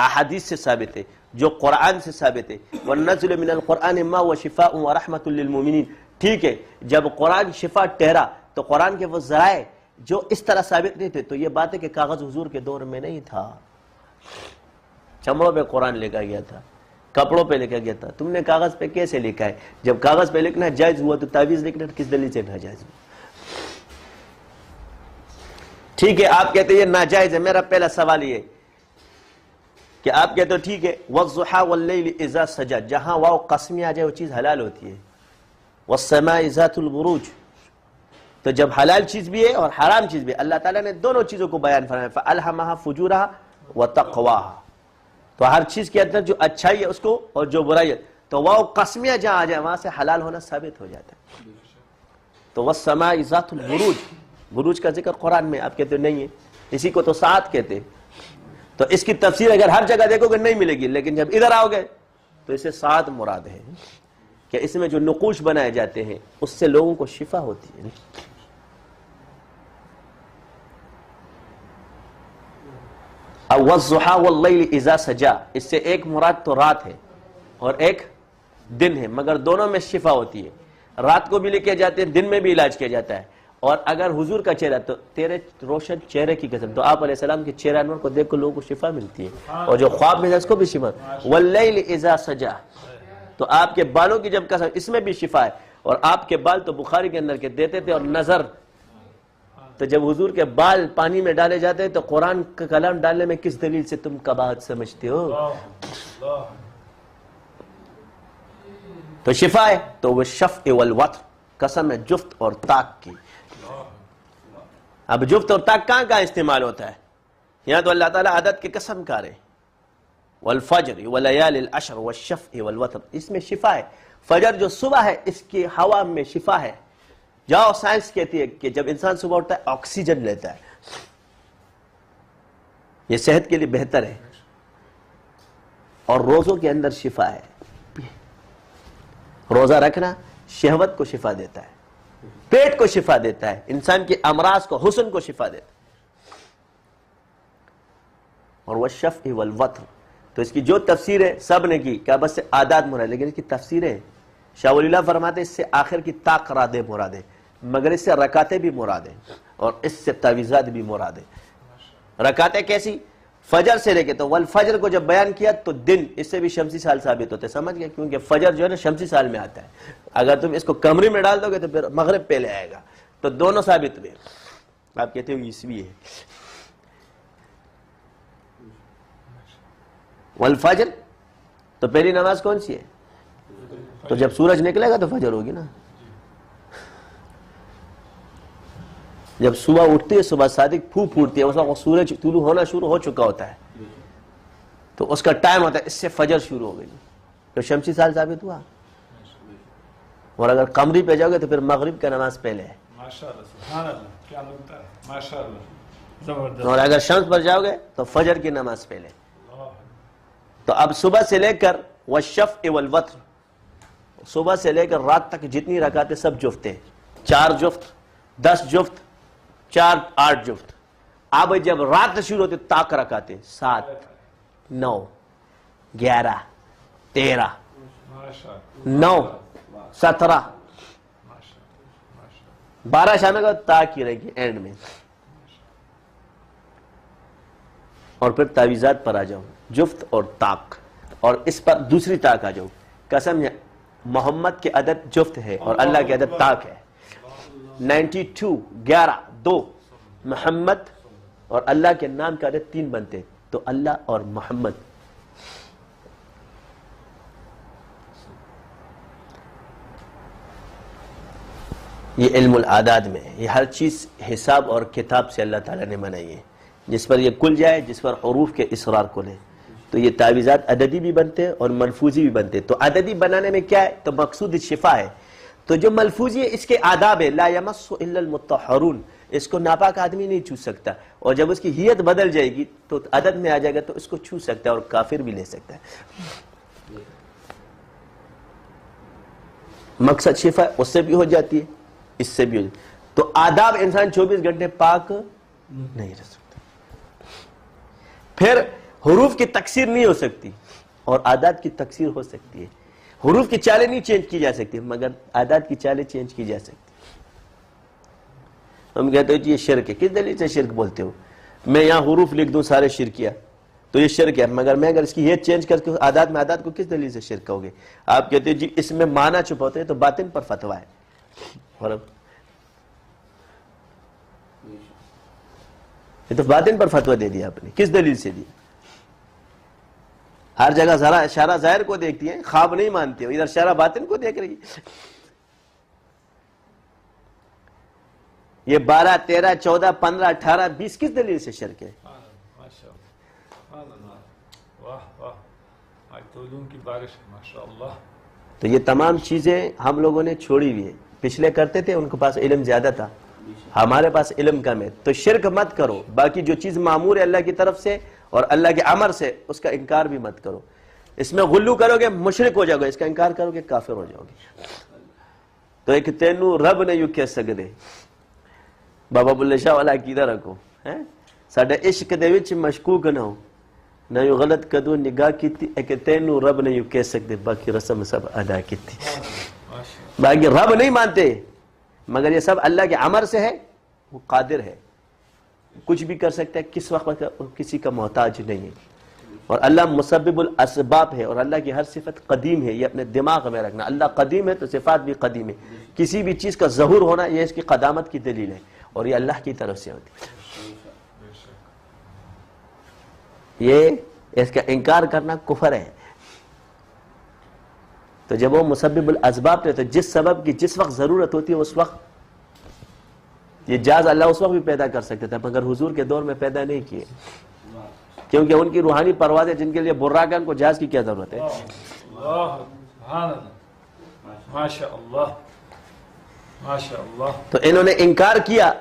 احادیث سے ثابت ہے، جو قرآن سے ثابت ہے. وَالنَّزِلُ مِنَ الْقُرْآنِ مَا وَشِفَاءٌ وَرَحْمَةٌ لِّلْمُؤْمِنِينَ. ٹھیک ہے، جب قرآن شفا ٹھہرا تو قرآن کے وہ ذرائع جو اس طرح ثابت نہیں تھے، تو یہ بات ہے کہ کاغذ حضور کے دور میں نہیں تھا. چمڑوں پہ قرآن لکھا گیا تھا، کپڑوں پہ لکھا گیا تھا. تم نے کاغذ پہ کیسے لکھا ہے؟ جب کاغذ پہ لکھنا جائز ہوا تو تعویذ لکھنا کس دلیل سے ناجائز ہوا؟ ٹھیک ہے، آپ کہتے ہیں یہ ناجائز ہے. میرا پہلا سوال یہ کہ آپ کہتے ہو ٹھیک ہے وَالضُّحَىٰ وَاللَّيْلِ إِذَا سَجَا، جہاں واو قسمی آ جائے وہ چیز حلال ہوتی ہے. وَالسَّمَاءِ ذَاتُ الْبُرُوجِ، تو جب حلال چیز بھی ہے اور حرام چیز بھی ہے، اللہ تعالیٰ نے دونوں چیزوں کو بیان فرمایا. فَأَلْهَمَهَا فُجُورَهَا وَتَقْوَاهَا، تو ہر چیز کے اندر جو اچھائی ہے اس کو اور جو برائی ہے، تو واو قسمیہ جہاں آ جائے وہاں سے حلال ہونا ثابت ہو جاتا ہے. تو وَالسَّمَاءِ ذَاتُ الْبُرُوجِ، بروج کا ذکر قرآن میں آپ کہتے ہو نہیں ہے، اسی کو تو ساعت کہتے. تو اس کی تفسیر اگر ہر جگہ دیکھو گے نہیں ملے گی، لیکن جب ادھر آؤ گے تو اسے ساعت مراد ہے کہ اس میں جو نقوش بنائے جاتے ہیں اس سے لوگوں کو شفا ہوتی ہے. وَالضُّحَىٰ وَاللَّيْلِ إِذَا سَجَا، اس سے ایک مراد تو رات ہے اور ایک دن ہے، مگر دونوں میں شفا ہوتی ہے. رات کو بھی لکھے جاتے ہیں، دن میں بھی علاج کیا جاتا ہے. اور اگر حضور کا چہرہ تو تیرے روشن چہرے کی قسم، تو آپ علیہ السلام کے چہرہ انور کو دیکھ کر لوگوں کو شفا ملتی ہے، اور جو خواب میں ہے اس کو بھی شفا. وَاللَّيْلِ إِذَا سَجَا، تو آپ کے بالوں کی جب قسم، اس میں بھی شفا ہے. اور آپ کے بال تو بخاری کے اندر کے دیتے تھے. اور نظر، تو جب حضور کے بال پانی میں ڈالے جاتے ہیں تو قرآن کا کلام ڈالنے میں کس دلیل سے تم قباحت سمجھتے ہو؟ تو شفا ہے. تو وہ شفع والوتر، قسم ہے جفت اور طاق کی. اب جفت اور طاق کہاں کہاں استعمال ہوتا ہے؟ یہاں تو اللہ تعالیٰ عدد کی قسم کھا رہے، والفجر ولیال العشر والشفع والوتر، اس میں شفا ہے. فجر جو صبح ہے اس کی ہوا میں شفا ہے. جاؤ سائنس کہتی ہے کہ جب انسان صبح اٹھتا ہے آکسیجن لیتا ہے، یہ صحت کے لیے بہتر ہے. اور روزوں کے اندر شفا ہے. روزہ رکھنا شہوت کو شفا دیتا ہے، پیٹ کو شفا دیتا ہے، انسان کے امراض کو، حسن کو شفا دیتا ہے. اور والشفع والوتر، تو اس کی جو تفسیر ہے سب نے کی کہ بس سے عادات مراد، لیکن اس کی تفسیر ہے شاہ ولی اللہ فرماتے ہیں اس سے آخر کی طاق رادیں مراد ہے، مگر اس سے رکعتیں بھی مراد ہیں اور اس سے تعویذات بھی مراد ہے. رکعتیں کیسی؟ فجر سے لے کے، تو والفجر کو جب بیان کیا تو دن، اس سے بھی شمسی سال ثابت ہوتے، سمجھ گئے؟ کیونکہ فجر جو ہے نا شمسی سال میں آتا ہے. اگر تم اس کو قمری میں ڈال دو گے تو پھر مغرب پہلے آئے گا، تو دونوں ثابت ہوئے. آپ کہتے ہو عیسوی ہے. والفجر، تو پہلی نماز کون سی ہے؟ تو جب سورج نکلے گا تو فجر ہوگی نا. جب صبح اٹھتی ہے، صبح صادق پھوٹ پھوٹتی ہے، اس وقت سورج طلوع ہونا شروع ہو چکا ہوتا ہے، تو اس کا ٹائم ہوتا ہے، اس سے فجر شروع ہو گئی، تو شمسی سال ثابت ہوا. اور اگر قمری پہ جاؤ گے تو پھر مغرب کا نماز پہلے ہے. اور اگر شمس پر جاؤ گے تو فجر کی نماز پہلے. تو اب صبح سے لے کر والشفع والوتر، صبح سے لے کر رات تک جتنی رکعتیں سب جفت ہیں، 4 جفت، 10 جفت، 4 8 جفت. اب جب رات شروع ہوتی طاق رکعتیں 7 9 11 13 9 17 12 شامل کا طاق کی رہے گی اینڈ میں. اور پھر تعویذات پر آ جاؤ، جفت اور طاق، اور اس پر دوسری طاق آ جاؤ. قسم محمد کے عدد جفت ہے اور اللہ کے عدد طاق ہے. 92 11 2 محمد اور اللہ کے نام کا عدد 3 بنتے، تو اللہ اور محمد. یہ علم العداد میں ہے. یہ ہر چیز حساب اور کتاب سے اللہ تعالیٰ نے بنائی ہے. جس پر یہ کل جائے، جس پر حروف کے اسرار کھلے، تو یہ تعویذات عددی بھی بنتے ہیں اور ملفوظی بھی بنتے ہیں. تو عددی بنانے میں کیا ہے؟ تو مقصود شفا ہے. تو جو ملفوظی ہے اس کے آداب ہے، لا یمس الا المطہرون، اس کو ناپاک آدمی نہیں چھو سکتا. اور جب اس کی ہیت بدل جائے گی تو عدد میں آ جائے گا تو اس کو چھو سکتا ہے اور کافر بھی لے سکتا ہے. مقصد شفا اس سے بھی ہو جاتی ہے، اس سے بھی ہو جاتی ہے. تو آداب انسان 24 گھنٹے پاک نہیں رہ سکتا. پھر حروف کی تکثیر نہیں ہو سکتی اور عادات کی تکثیر ہو سکتی ہے. حروف کی چالیں نہیں چینج کی جا سکتی مگر عادات کی چالیں چینج کی جا سکتی. ہم کہتے ہیں جی یہ شرک ہے. کس دلیل سے شرک بولتے ہو؟ میں یہاں حروف لکھ دوں سارے شرکیہ تو یہ شرک ہے، مگر میں اگر اس کی یہ چینج کر کے عادات میں عادات کو کس دلیل سے شرک کہو گے؟ آپ کہتے ہیں جی اس میں معنی چھپاتے ہیں تو باطن پر فتویٰ ہے. اور اب یہ تو باطن پر فتویٰ دے دیا آپ نے، کس دلیل سے دیا؟ ہر جگہ ذرا اشارہ ظاہر کو دیکھتی ہیں، خواب نہیں مانتے ہو، ادھر اشارہ باطن کو دیکھ رہی ہے. یہ 12 13 14 15 18 20 کس دلیل سے شرک ہے؟ تو یہ تمام چیزیں ہم لوگوں نے چھوڑی ہوئی ہے. پچھلے کرتے تھے، ان کے پاس علم زیادہ تھا، ہمارے پاس علم کم ہے. تو شرک مت کرو، باقی جو چیز معمور ہے اللہ کی طرف سے اور اللہ کے امر سے اس کا انکار بھی مت کرو. اس میں غلو کرو گے مشرک ہو جاؤ گے، اس کا انکار کرو گے کافر ہو جاؤ گے. تو ایک تینو رب نے یوں کہہ سکتے بابا بلے شاہ والا عقیدہ رکھو، ساڈا عشق دے وچ مشکوک نہ ہو، نہ یوں غلط کدو نگاہ کیتی ایک تینو رب نے یوں کہہ سکتے باقی رسم سب ادا کیتی. باقی رب نہیں مانتے مگر یہ سب اللہ کے امر سے ہے، وہ قادر ہے، کچھ بھی کر سکتا ہے، کس وقت کسی کا محتاج نہیں ہے. اور اللہ مسبب الاسباب ہے اور اللہ کی ہر صفت قدیم ہے. یہ اپنے دماغ میں رکھنا، اللہ قدیم ہے تو صفات بھی قدیم ہے. کسی بھی چیز کا ظہور ہونا یہ اس کی قدامت کی دلیل ہے اور یہ اللہ کی طرف سے ہوتی ہے. یہ اس کا انکار کرنا کفر ہے. تو جب وہ مسبب الاسباب تھے تو جس سبب کی جس وقت ضرورت ہوتی ہے اس وقت یہ جاز اللہ اس وقت بھی پیدا کر سکتے تھے مگر حضور کے دور میں پیدا نہیں کیے کیونکہ ان کی روحانی پروازیں جن کے لیے براق ہے ان کو جاز کی کیا ضرورت ہے. تو انہوں نے انکار کیا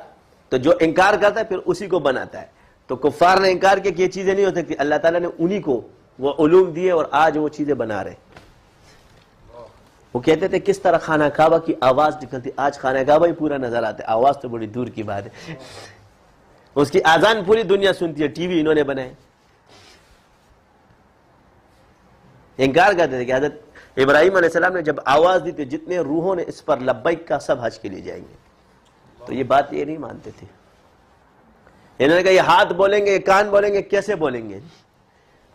تو جو انکار کرتا ہے پھر اسی کو بناتا ہے. تو کفار نے انکار کیا کہ یہ چیزیں نہیں ہو سکتی، اللہ تعالیٰ نے انہی کو وہ علوم دیے اور آج وہ چیزیں بنا رہے. وہ کہتے تھے کس طرح خانہ کعبہ کی آواز نکلتی، آج خانہ کعبہ ہی پورا نظر آتا ہے، آواز تو بڑی دور کی بات ہے. اس کی آذان پوری دنیا سنتی ہے، ٹی وی انہوں نے بنائے. انکار کرتے تھے کہ حضرت ابراہیم علیہ السلام نے جب آواز دی تھی جتنے روحوں نے اس پر لبیک کا سب حج کے لیے جائیں گے. تو یہ بات یہ نہیں مانتے تھے. انہوں نے کہا یہ ہاتھ بولیں گے، یہ کان بولیں گے، کیسے بولیں گے؟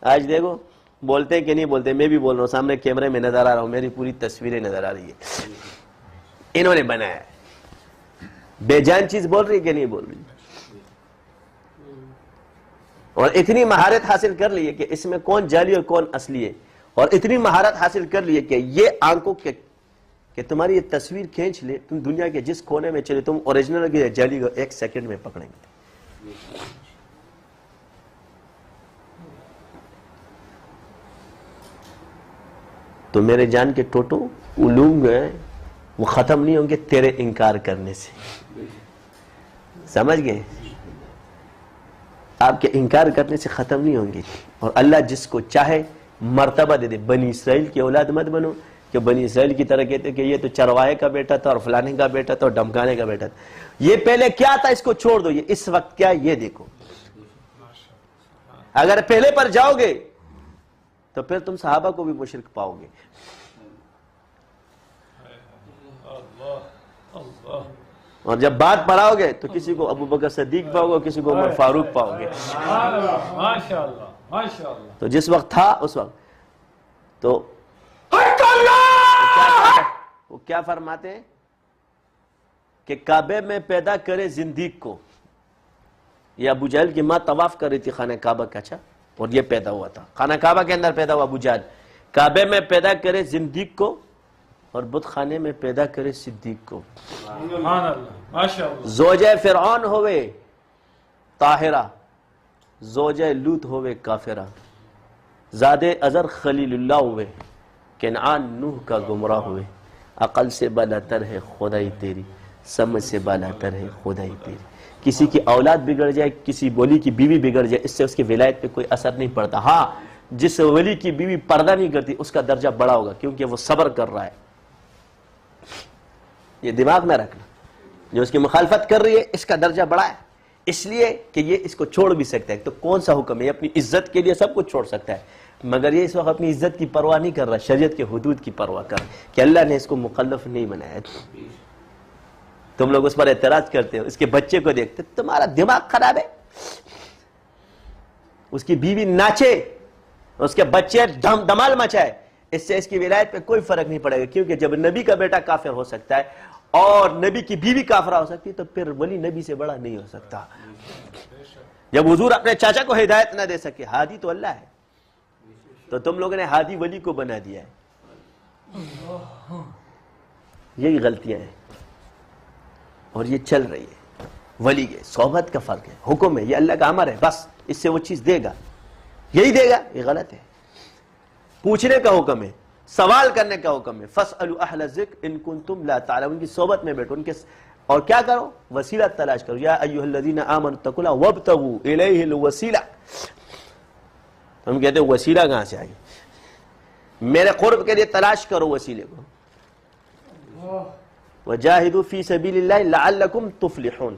آج دیکھو بولتے ہیں کہ نہیں بولتے. میں بھی بول رہا ہوں، سامنے کیمرے میں نظر آ رہا ہوں، میری پوری تصویریں نظر آ رہی ہے. انہوں نے بنایا. بے جان چیز بول رہی ہے کہ نہیں بول رہی؟ اور اتنی مہارت حاصل کر لی ہے کہ اس میں کون جعلی اور کون اصلی ہے. اور اتنی مہارت حاصل کر لی ہے کہ یہ آنکھوں کے کہ تمہاری یہ تصویر کھینچ لے، تم دنیا کے جس کونے میں چلے تم اوریجنل کی جعلی کو 1 سیکنڈ میں پکڑیں گے. تو میرے جان کے ٹوٹو علوم گئے وہ ختم نہیں ہوں گے تیرے انکار کرنے سے. سمجھ گئے؟ آپ کے انکار کرنے سے ختم نہیں ہوں گے. اور اللہ جس کو چاہے مرتبہ دے دے. بنی اسرائیل کی اولاد مت بنو کہ بنی اسرائیل کی طرح کہتے کہ یہ تو چرواہے کا بیٹا تھا اور فلانے کا بیٹا تھا اور ڈمکانے کا بیٹا تھا. یہ پہلے کیا تھا اس کو چھوڑ دو، یہ اس وقت کیا یہ دیکھو. اگر پہلے پر جاؤ گے تو پھر تم صحابہ کو بھی مشرک پاؤ گے. اور جب بات پڑھاؤ گے تو کسی کو ابو بکر صدیق پاؤ گے، کسی کو عمر فاروق پاؤ گے. تو جس وقت تھا اس وقت تو وہ کیا فرماتے ہیں کہ کعبے میں پیدا کرے زندیق کو. یہ ابو جہل کی ماں طواف کر رہی تھی خانہ کعبہ کا، اچھا، اور یہ پیدا ہوا تھا خانہ کعبہ کے اندر پیدا ہوا ابو جہل. کعبے میں پیدا کرے زندیق کو اور بت خانے میں پیدا کرے صدیق کو. زوجہ فرعون ہوئے طاہرہ، زوجہ لوط ہوئے کافرہ، زادے ازر خلیل اللہ ہوئے، کنعان نوح کا گمراہ ہوئے. عقل سے بالاتر ہے خدائی تیری، سمجھ سے بالاتر ہے خدائی تیری. کسی کی اولاد بگڑ جائے، کسی ولی کی بیوی بگڑ جائے، اس سے اس کی ولایت پہ کوئی اثر نہیں پڑتا. ہاں جس ولی کی بیوی پردہ نہیں کرتی اس کا درجہ بڑا ہوگا کیونکہ وہ صبر کر رہا ہے. یہ دماغ میں رکھنا. جو اس کی مخالفت کر رہی ہے اس کا درجہ بڑا ہے اس لیے کہ یہ اس کو چھوڑ بھی سکتا ہے. تو کون سا حکم ہے؟ یہ اپنی عزت کے لیے سب کچھ چھوڑ سکتا ہے، مگر یہ اس وقت اپنی عزت کی پرواہ نہیں کر رہا، شریعت کے حدود کی پرواہ کر رہا کہ اللہ نے اس کو مکلف نہیں بنایا. تم لوگ اس پر اعتراض کرتے ہو، اس کے بچے کو دیکھتے تمہارا دماغ خراب ہے. اس کی بیوی ناچے، اس کے بچے دمال مچائے، اس سے اس کی ولایت پہ کوئی فرق نہیں پڑے گا. کیونکہ جب نبی کا بیٹا کافر ہو سکتا ہے اور نبی کی بیوی کافرہ ہو سکتی ہے تو پھر ولی نبی سے بڑا نہیں ہو سکتا. جب حضور اپنے چاچا کو ہدایت نہ دے سکے، ہادی تو اللہ ہے، تو تم لوگوں نے ہادی ولی کو بنا دیا ہے. یہی غلطیاں ہیں اور یہ چل رہی ہے. ولی کے صحبت کا فرق ہے، حکم ہے، یہ اللہ کا امر ہے، بس اس سے وہ چیز دے گا، یہی دے گا. یہ غلط ہے. پوچھنے کا حکم ہے، سوال کرنے کا حکم ہے. فاسألوا اہل الذکر ان کنتم لا تعلمون. ان کی صحبت میں بیٹھو، ان کے اور کیا کرو؟ وسیلہ تلاش کرو. یا ایھا الذین آمنوا اتقوا اللہ وابتغوا الیہ الوسیلہ. ہم کہتے ہیں وسیلہ کہاں سے آئی؟ میرے قرب کے لیے تلاش کرو وسیلے کو. وجاہدوا فی سبیل اللہ لعلکم تفلحون.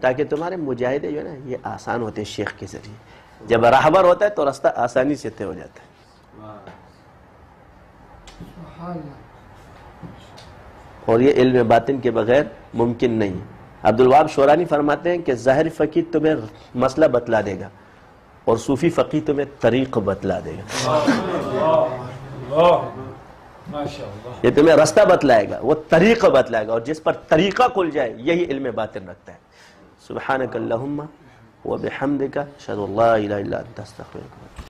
تاکہ تمہارے مجاہدے جو ہے نا یہ آسان ہوتے ہیں شیخ کے ذریعے. جب راہبر ہوتا ہے تو راستہ آسانی سے طے ہو جاتا ہے. اور یہ علم باطن کے بغیر ممکن نہیں. عبدالوہاب شورانی فرماتے ہیں کہ ظاہر فقیہ تمہیں مسئلہ بتلا دے گا اور صوفی فقیہ تمہیں طریق بتلا دے گا. یہ تمہیں راستہ بتلائے گا، وہ طریقہ بتلائے گا، اور جس پر طریقہ کھل جائے یہی علم باطن رکھتا ہے. سبحانک اللہم وبحمدک اشہد ان لا الہ الا انت استغفرک.